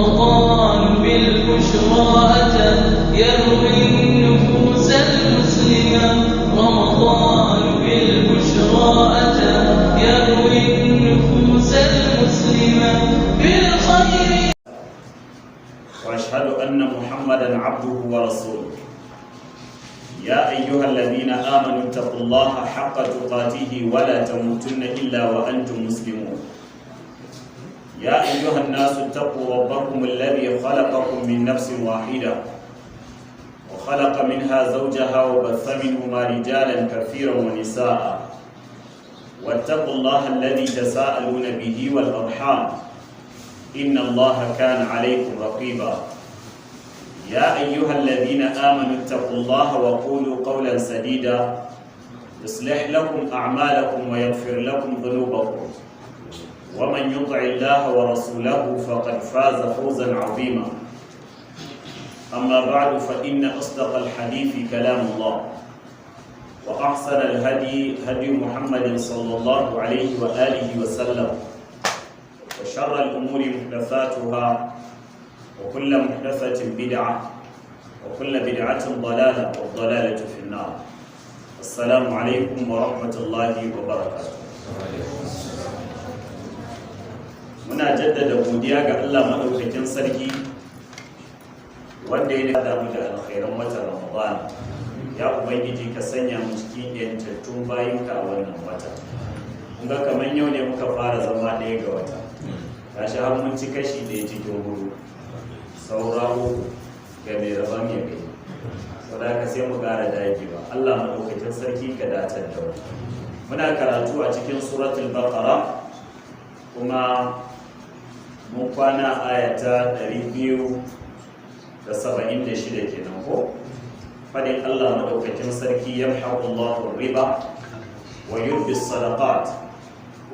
رمضان بالبشرى أتى يروي النفوس المسلمة رمضان بالبشرى أتى يروي النفوس المسلمة بالخير وأشهد أن محمدًا عبده ورسوله يا أيها الذين آمنوا اتقوا الله حق تقاته ولا تموتن إلا وأنتم مسلمون يا أيها الناس اتقوا ربكم الذي خلقكم من نفس واحدة وخلق منها زوجها وبث منهما رجالا كثيرا ونساء واتقوا الله الذي تساءلون به والأرحام إن الله كان عليكم رقيبا يا أيها الذين آمنوا اتقوا الله وقولوا قولا سديدا يصلح لكم أعمالكم ويغفر لكم ذنوبكم ومن يطع الله ورسوله فقد فاز فوزا عظيما أما بعد فإن أصدق الحديث كلام الله وأحسن الهدي هدي محمد صلى الله عليه وآله وسلم وشر الأمور محدثاتها وكل محدثة بدعة وكل بدعة ضلالة والضلالة في النار. السلام عليكم ورحمة الله وبركاته. muna jaddada godiya ga Allah madaukakin sarki wanda ya nada mu da alkhairan watan Ramadan. Ya ubangiji ka sanya mu cikin yantattun bayinka a wannan wata. Kun ga kaman yau ne muka fara zama ɗaya ga wata. Gashi har mun ci kashi ɗaya cikin hudu. Sauraro ga mai rabon ya kai. Saboda ka sai mu ƙara dagewa. Allah madaukakin sarki ka datar da mu. Muna karatu a cikin suratul Baqara kuma mun kwana ayata 276 kenan ko fadin Allah madaukakin sarki yamhaqu Allahu riba wa yurbi sadaqat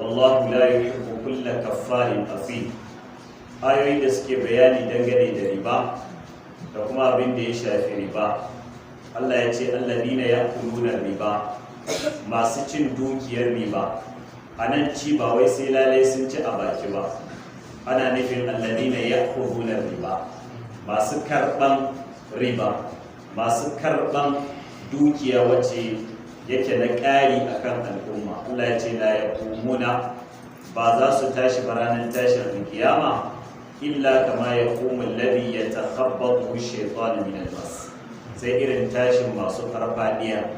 wallahu la yuhibbu kulla kaffarin athim. Ayoyi da suke bayani dangane da riba da kuma abin da ya shafi riba. Allah ya ce alladina ya'kuluna riba, masu cin dukiyar riba. Anan ci ba wai sai lalai sun ci a baki ba, ana nufin alladina ya'kuluna riba, masu karban riba, masu karban dukiya wacce yake na ƙari akan al'umma. Allah ya ce la yaqumuna, ba za su tashi ba ranar tashin kiyama illa kama yaqumu alladhi yatakhabbathu ash-shaytanu min al-mas, sai irin tashin masu farfadiya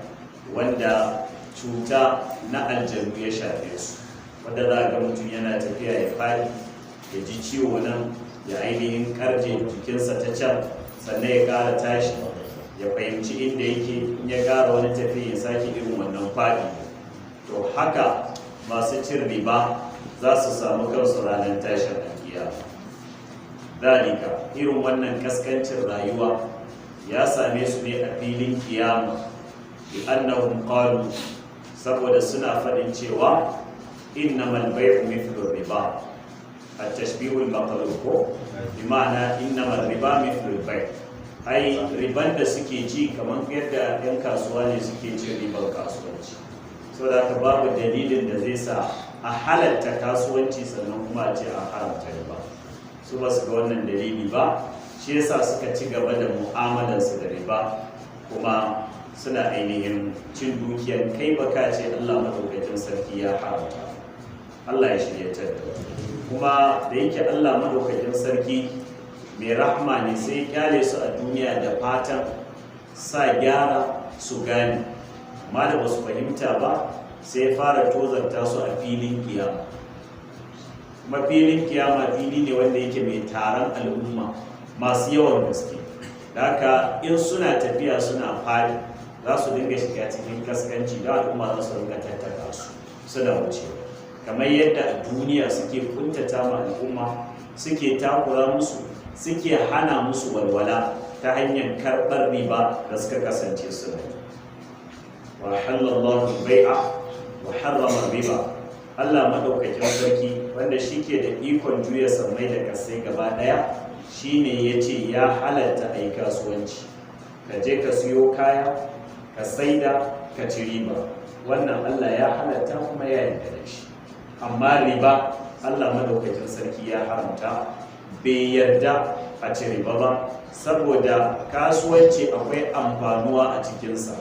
wanda cuta na aljanu ya shafe su, wanda za ga mutum yana tafiya ya fadi ya ji ciwo nan ya ainihin karje jikinsa ta can sannan ya kara tashi ya fahimci inda yake, in ya kara wani tafiya ya sake irin wannan fadi. To haka masu cin riba za su samu kansu ranar tashin alkiyama. Dalika irin wannan kaskancin rayuwa ya same su ne a filin kiyama bi annahum qalu, saboda suna faɗin cewa innamal bay'u mithlu riba, at-tashbihul maqlub bi ma'ana innamal riba mithlu al-bay', ai riban da suke ci kamar yadda yan kasuwa ne suke cin ribar kasuwanci. Saboda haka babu dalilin da zai sa a halatta kasuwanci sannan kuma a ce a haramta riba. Su ba su ga wannan dalili ba, shi yasa suka ci gaba da mu'amalarsu da riba kuma suna ainihin cin dukiyar kai baka ce Allah madaukakin sarki ya haramta. Allah ya shirya ta kuma da yake Allah madaukakin sarki mai rahma ne, sai kyale su a duniya da fatan sa gyara su gane, amma da basu fahimta ba sai fara tozarta su a filin kiyama. Kuma filin kiyama fili ne wanda yake mai taron al'umma masu yawan gaske, da haka in suna tafiya suna fadi za su dinga shiga cikin kaskanci da al'umma za su ringa tattaka su suna wuce, kamar yadda a duniya suke kuntata ma al'umma, suke takura musu, suke hana musu walwala ta hanyar karɓar riba da suka kasance suna yi. Wa halallahu bai'a wa harrama riba. Allah madaukakin sarki wanda shi ke da ikon juya sammai da kasai gaba ɗaya, shine ya ce ya halatta a yi kasuwanci, ka je ka siyo kaya ka saida ka ci riba, wannan Allah ya halatta kuma ya yarda da shi. Amma riba Allah madaukakin sarki ya haramta, bai yarda a ci riba ba, saboda kasuwanci akwai amfanuwa a cikinsa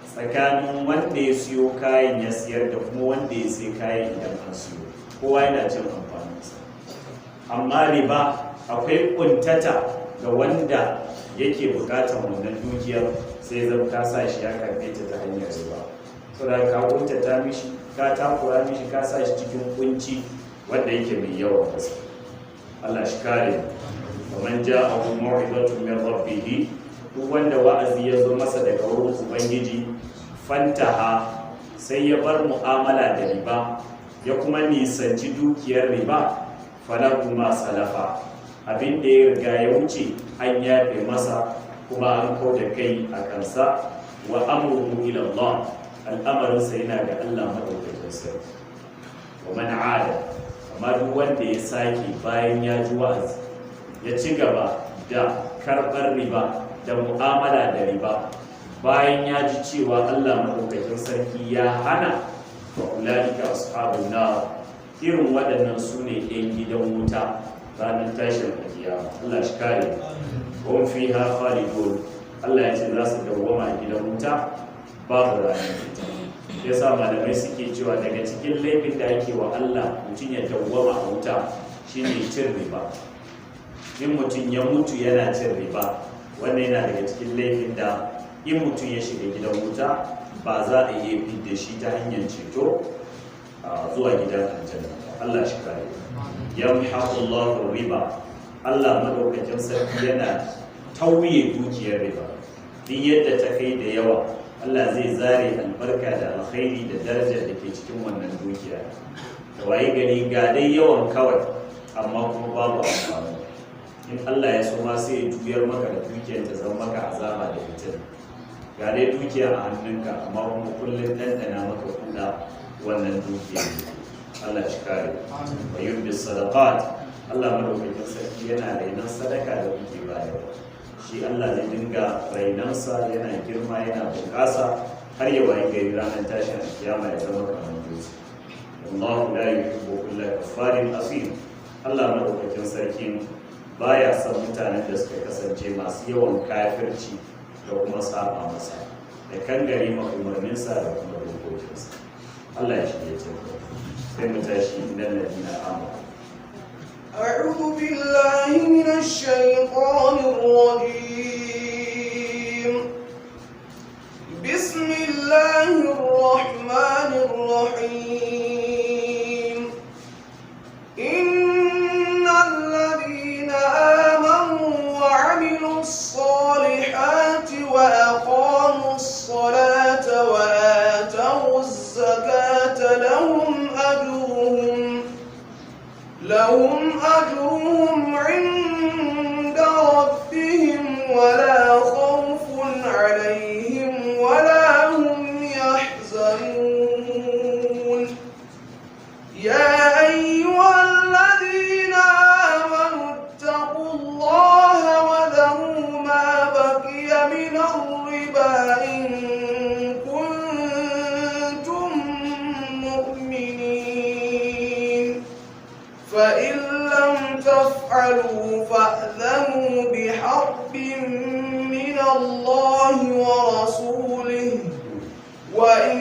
tsakanin wanda ya siyo kayan ya siyar da kuma wanda ya sai kayan idan an siyo, kowa yana cin amfaninsa. Amma riba akwai kuntata ga wanda yake bukatar wannan dukiyar, sai zan ka sa shi ya karbe ta hanyar riba, saboda ka kuntata mishi, ka takura mishi, ka sa shi cikin kunci wanda yake mai yawan gaske. Allah shi kare. ومن جاءه موعظة من ربه, duk wanda wa'azi ya zo masa daga wurin ubangiji, fantaha sai ya bar mu'amala da riba ya kuma nisanci dukiyar riba, falahu ma salafa, abin da ya riga ya wuce an yafe masa kuma an kauda kai a kansa, wa amruhu ila Allah, al'amarinsa yana ga Allah madaukakin sarki. wa man ada, amma duk wanda ya sake bayan ya ji wa'azi ya ci gaba da karɓar riba da mu'amala da riba bayan ya ji cewa Allah madaukakin sarki ya hana, fa ulaika ashabun nar, irin waɗannan su ne 'yan gidan wuta ranar tashin kiyama. Allah shi kare. hum fiha khalidun, Allah ya ce za su dawwama a gidan wuta babu ranar fita. Yasa malamai suke cewa daga cikin laifin da ake wa Allah mutum ya dawwama a wuta shine cin riba. In mutum ya mutu yana cin riba, wannan yana daga cikin laifin da in mutum ya shiga gidan wuta ba za a iya fidda shi ta hanyar ceto zuwa gidan aljanna. Allah shi kare. Yamhaqu Allahu riba, Allah madaukakin sarki yana tauye dukiyar riba. Duk yadda ta kai da yawa, Allah zai zare albarka da alkhairi da darajar da ke cikin wannan dukiya. Da waye gari ga dai yawan kawai, amma kuma babu amfani. In Allah ya so ma sai ya juyar maka da dukiyar ta zama maka azaba da fitin. Ga dai dukiya a hannunka, amma kuma kullum ɗanɗana maka kuɗa wannan dukiya. Allah shi kare. Wa yurbi sadaqat, Allah madaukakin sarki yana rainan sadaka da kuke bayarwa. Shi Allah zai dinga rainansa, yana girma, yana bunƙasa har ya wayi gari ranar tashin kiyama ya zama kamar dutse. Wallahu la yuhibbu kulla kaffarin asim. Allah madaukakin sarki baya son mutanen da suka kasance masu yawan kafirci da kuma saba masa, da kangare ma umarninsa da kuma dokokinsa. Allah ya shirye ta. Sai mu tashi idan ladina amanu. أعوذ بالله من الشيطان الرجيم. بسم الله الرحمن الرحيم. إن الذين آمنوا وعملوا الصالحات وأقاموا الصلاة وآتوا الزكاة لهم أجرهم عند ربهم ولا خوف عليهم ولا هم يحزنون. يا أيها الذين آمنوا اتقوا الله وذروا ما بقي من الربا إن كنتم مؤمنين، فإن لم تفعلوا فأذنوا بحرب من الله ورسوله، وإن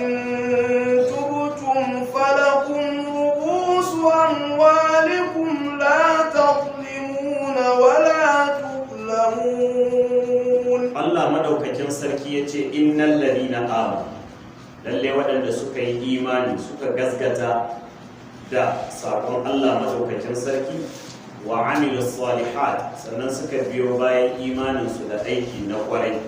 تبتم فلكم رؤوس أموالكم لا تظلمون ولا تظلمون. Allah madaukakin sarki yace innal ladina amanu, lalle waɗanda suka yi imani suka gasgata da sakon Allah madaukakin sarki, wa amilus salihat, sannan suka biyo bayan imaninsu da aiki na kwarai,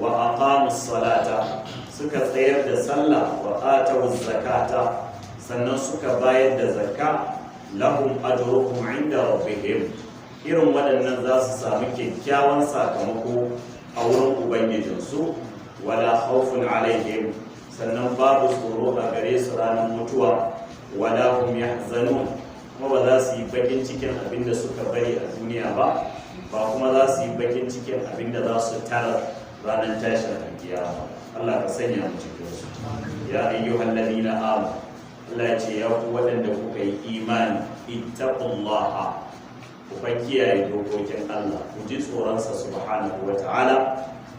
wa aqamus salata, suka tsayar da sallah, wa atawuz zakata, sannan suka bayar da zakka, lahum ajruhum inda rabbihim, irin waɗannan za su samu kyakkyawan sakamako a wurin ubangijinsu, wala khawfun alaihim, sannan babu tsoro a gare su ranar mutuwa, wala hum yahzanun, kuma ba za su yi bakin cikin abin da suka bari a duniya ba, ba kuma za su yi bakin cikin abin da za su tara ranar tashin alkiyama. Allah ka sanya mu cikin su. Ya ayyuhal ladina amanu, Allah ya ce ya ku waɗanda kuka yi imani, ittaqullaha, ku ku fa kiyaye dokokin Allah, ku ji tsoronsa subhanahu wa ta'ala,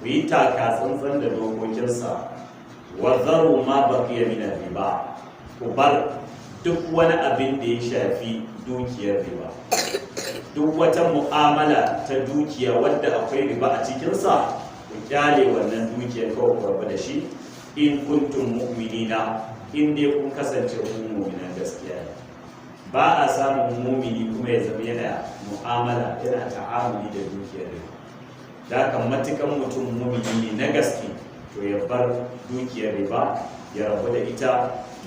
ku yi taka tsantsan da dokokinsa. Wa zaru ma baqiya min riba, ku bar duk wani abin da ya shafi dukiyar riba, duk wata mu'amala ta dukiya wadda akwai riba a cikinsa, ku kyale wannan dukiyar kawai ku rabu da shi. In kuntum mu'minina, in dai kun kasance mu'minan gaskiya ne. Ba a samun mumini kuma ya zama yana mu'amala, yana ta'amuli da dukiyar riba. Da kan matukan mutum mumini ne na gaske, to ya bar dukiyar riba, ya rabu da ita,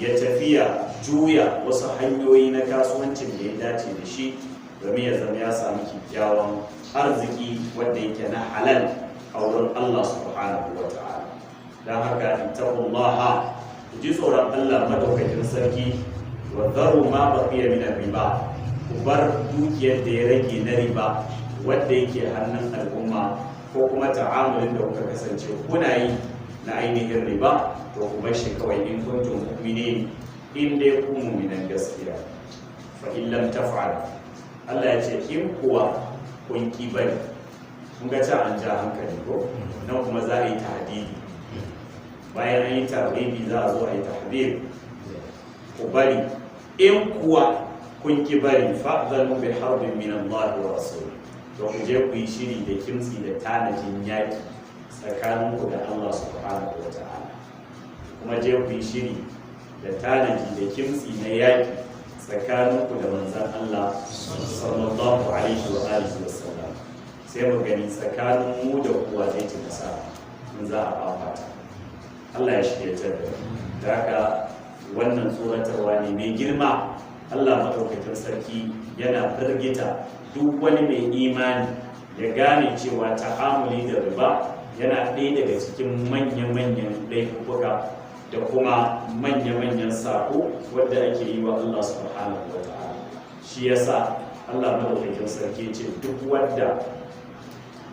ya tafiya juya wasu hanyoyi na kasuwancin da ya dace da shi, domin ya zama ya sami kyakkyawan arziki wanda yake na halal a wurin Allah subhanahu wa ta'ala. Don haka ittaqullaha, ku ji tsoron Allah madaukakin sarki. Wa dharu ma baqiya min riba, ku bar dukiyar da ya rage na riba wanda yake hannun al'umma, ko kuma ta'amulin da kuka kasance kuna yi na ainihin riba, to ku bar shi kawai in kuntum mu'minin, in dai ku mu'minan gaskiya. Fa in lam taf'al, Allah ya ce in kuwa kun ki bari. Kun ga ta an ja hankali ko nan kuma za a yi tahdidi, bayan an yi tarbibi za a zo a yi tahdid. Ku bari, in kuwa kun ki bari, fa'dhanu bi harbin min Allah wa rasul, to ku je ku yi shiri da kimtsi da tanajin yaki tsakaninku da Allah subhanahu wa ta'ala. Kuma je ku yi shiri da tanaji da kimtsi na yaki tsakaninku da manzon Allah sallallahu alaihi wa alihi wa sallam. Sai mu gani tsakanin mu da kuwa zai ci nasara in za a fafata. Allah ya shirya da haka wannan tsoratarwa ne mai girma. Allah maɗaukakin sarki yana firgita duk wani mai imani ya gane cewa ta'amuli da riba yana ɗaya daga cikin manya-manyan laifuka da kuma manya-manyan sako wadda ake yi wa Allah subhanahu wa ta'ala. Shi yasa Allah maɗaukakin sarki ce duk wanda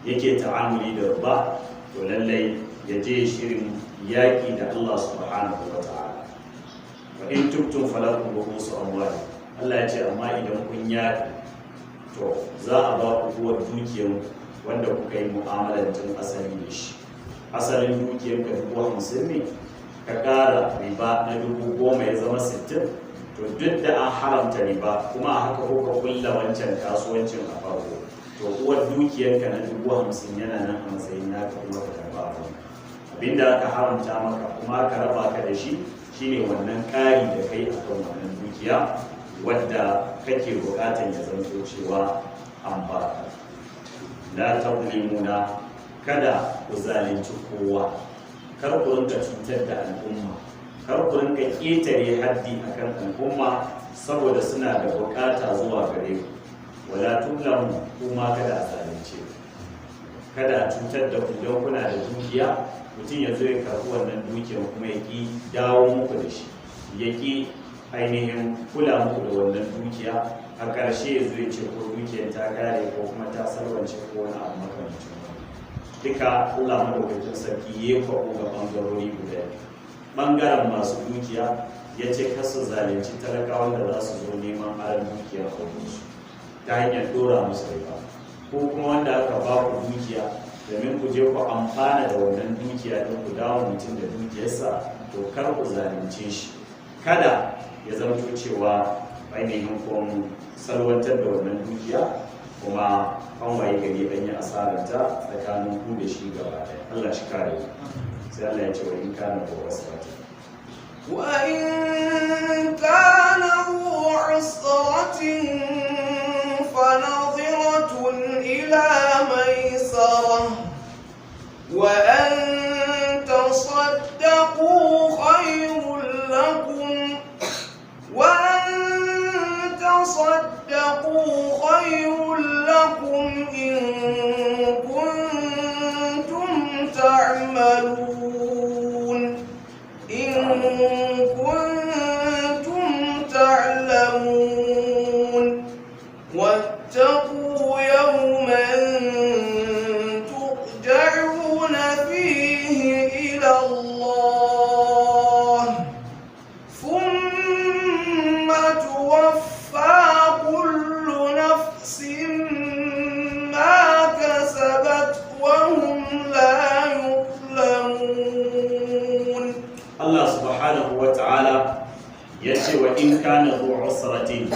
yake ta'amuli da riba, to lallai ya je shirin yaƙi da Allah subhanahu wa ta'ala. In tubtum falakum ru'usu amwali, Allah ya ce amma idan kun yaki, to za a ba ku uwar dukiyar wanda kuka yi mu'amalar tun asali da shi. Asalin dukiyar ka 50,000 ne, ka ƙara riba na 10,000 ya zama 60, to duk da an haramta riba kuma a haka kuka kulla wancan kasuwancin a farko, to uwar dukiyar ka na 50,000 yana nan a matsayin naka kuma ka karba abinda aka haramta maka kuma aka raba ka da shi shine wannan ƙari da kai a kan wannan dukiya wadda kake buƙatar ya zanto cewa an baka. La tazlimuna, kada ku zalunci kowa, kar ku rinka cutar da al'umma, kar ku rinka ƙetare haddi akan al'umma saboda suna da buƙata zuwa gare ku. Wala tuzlamu, kuma kada a zalunce ku, kada a cutar da ku don kuna da dukiya, mutum ya zo ya karɓi wannan dukiyar kuma ya ƙi dawo muku da shi, ya ƙi ainihin kula muku da wannan dukiya, a ƙarshe ya zo ya ce ko dukiyar ta kare ko kuma ta salwance ko wani abu makamancin wani. Duka Allah madaukakin sarki ya kwaɓo ga ɓangarori guda biyu. Ɓangaren masu dukiya ya ce kar su zalunci talakawan da za su zo neman aron dukiyar su ta hanyar ɗora musu riba, ko kuma wanda aka ba ku dukiya domin ku je ku amfana da wannan dukiya don ku dawo mutum da dukiyarsa, to kar ku zalunce shi, kada ya zamto cewa ainihin kun salwantar da wannan dukiya kuma an waye gari an yi asararta tsakanin ku da shi gaba ɗaya. Allah shi kare. Sai Allah ya ce wa in kana da wasrata, wa in kana usratin fanadhiratun ila maisarah wa an tasaddaqu khayrun lakum wa an tasaddaqu khayrun lakum in kuntum ta'malun in kuntum ta'lamun. ce wa in kana zu usratin,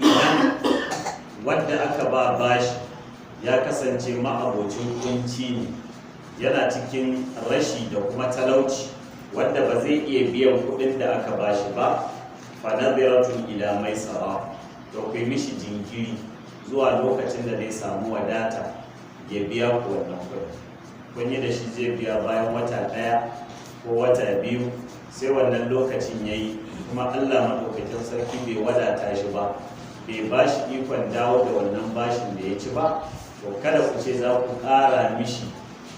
idan wanda aka ba bashi ya kasance ma'abocin kunci ne, yana cikin rashi da kuma talauci wanda ba zai iya biyan kuɗin da aka bashi ba, fa nadiratun ila maisara, to kai mishi jinkiri zuwa lokacin da zai samu wadata ya biya ku wannan kuɗin. Kun yi da shi zai biya bayan wata ɗaya ko wata biyu, sai wannan lokacin ya yi kuma Allah maɗaukakin sarki bai wadata shi ba, bai ba shi ikon dawo da wannan bashin da ya ci ba, to kada ku ce za ku ƙara mishi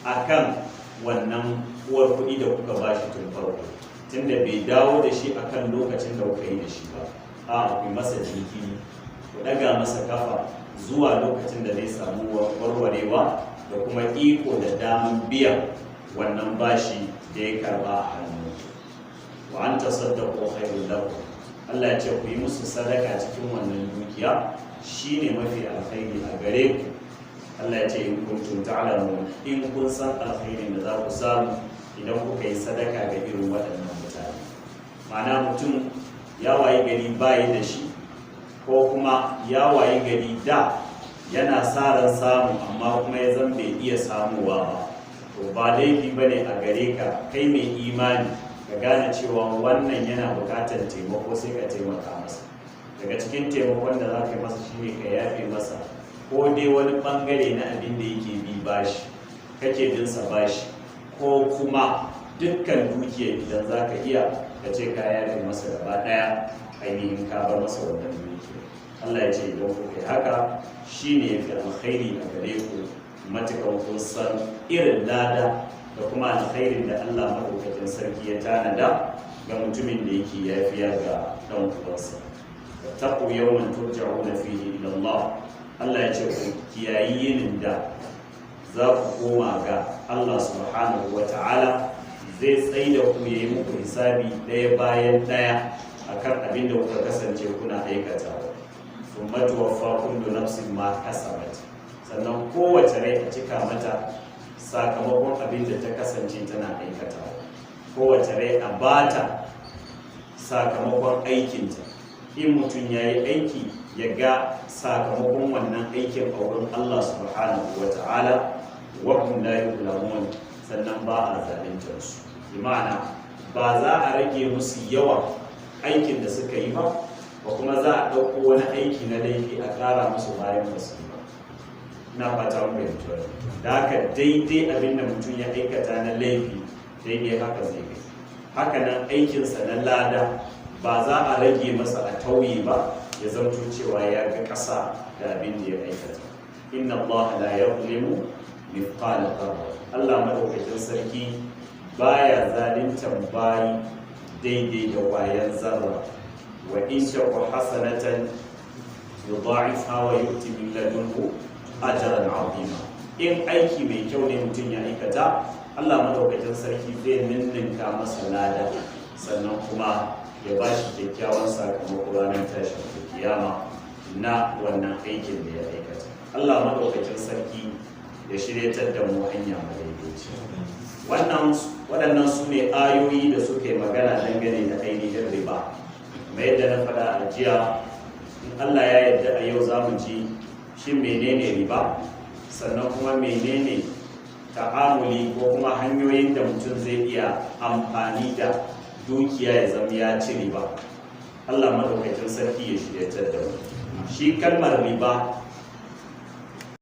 akan wannan uwar kuɗi da kuka ba shi tun farko, tunda bai dawo da shi akan lokacin da kuka yi da shi ba. A ku masa jinkiri, ku ɗaga masa kafa zuwa lokacin da zai samu warwarewa da kuma iko da daman biyan wannan bashi da ya karba a hannu. Wa an tasaddaqu khairul lakum, Allah ya ce ku yi musu sadaka cikin wannan dukiya shine mafi alkhairi a gare ku. Allah ya ce in kuntum ta'lamun, in kun san alkhairin da za ku samu idan kuka yi sadaka ga irin waɗannan mutane. Ma'ana mutum ya wayi gari bayi da shi, ko kuma ya wayi gari da yana sa ran samu amma kuma ya zan bai iya samuwa ba, to ba laifi bane a gare ka kai mai imani ka gane cewa wannan yana buƙatar taimako, sai ka taimaka masa. Daga cikin taimakon da za ka yi masa shine ka yafe masa ko dai wani bangare na abin da yake bi bashi, kake bin sa bashi, ko kuma dukkan dukiya idan za ka iya ka ce ka yafe masa gaba ɗaya, ainihin ka bar masa wannan dukiya. Allah ya ce idan kuka yi haka shine yafi alkhairi a gare ku, matukan kun san irin lada da kuma alkhairin da Allah madaukakin sarki ya tanada ga mutumin da yake yafiya ga dan uwansa. Taqu yawman turja'una fihi ila Allah, Allah ya ce ku kiyayi yinin da za ku koma ga Allah subhanahu wa ta'ala, zai tsaida ku yayi muku hisabi ɗaya bayan ɗaya akan abin da kuka kasance kuna aikatawa. Thumma tuwaffa kullu nafsin ma kasabat, sannan kowace rai a cika mata sakamakon abin da ta kasance tana aikatawa. Kowace rai a bata sakamakon aikinta. In mutum ya yi aiki ya ga sakamakon wannan aikin a wurin Allah subhanahu wa ta'ala, wa hum la yuzlamun, sannan ba a zaluntar su. Bi ma'ana ba za a rage musu yawan aikin da suka yi ba kuma za a ɗauko wani aiki na laifi a ƙara musu bayan basu ba. Ina fata mun fahimta. Da haka daidai abin da mutum ya aikata na laifi daidai haka zai kai. Haka nan aikinsa na lada ba za a rage masa a tauye ba, ya zanto cewa ya ga ƙasa da abin da ya aikata. Inna Allah la yuzlimu mithqala dharra, Allah madaukakin sarki baya zaluntar bayi daidai da ƙwayar zarra. Wa in taku hasanatan yudha'ifha wa yu'ti min ladunhu ajran 'azima. In aiki mai kyau ne mutum ya aikata, Allah madaukakin sarki zai ninninka masa lada, sannan kuma ya ba shi kyakkyawan sakamako ranar tashin kiyama na wannan aikin da ya aikata. Allah madaukakin sarki ya shiryatar da mu hanya madaidaici. Waɗannan su ne ayoyi da suke magana dangane da ainihin riba. Kamar yadda na faɗa a jiya, in Allah ya yarda a yau za mu ji shin menene riba, sannan kuma menene ta'amuli ko kuma hanyoyin da mutum zai iya amfani da dukiya ya zama ya ci riba. Allah madaukakin sarki ya shiryatar da mu. Shi kalmar riba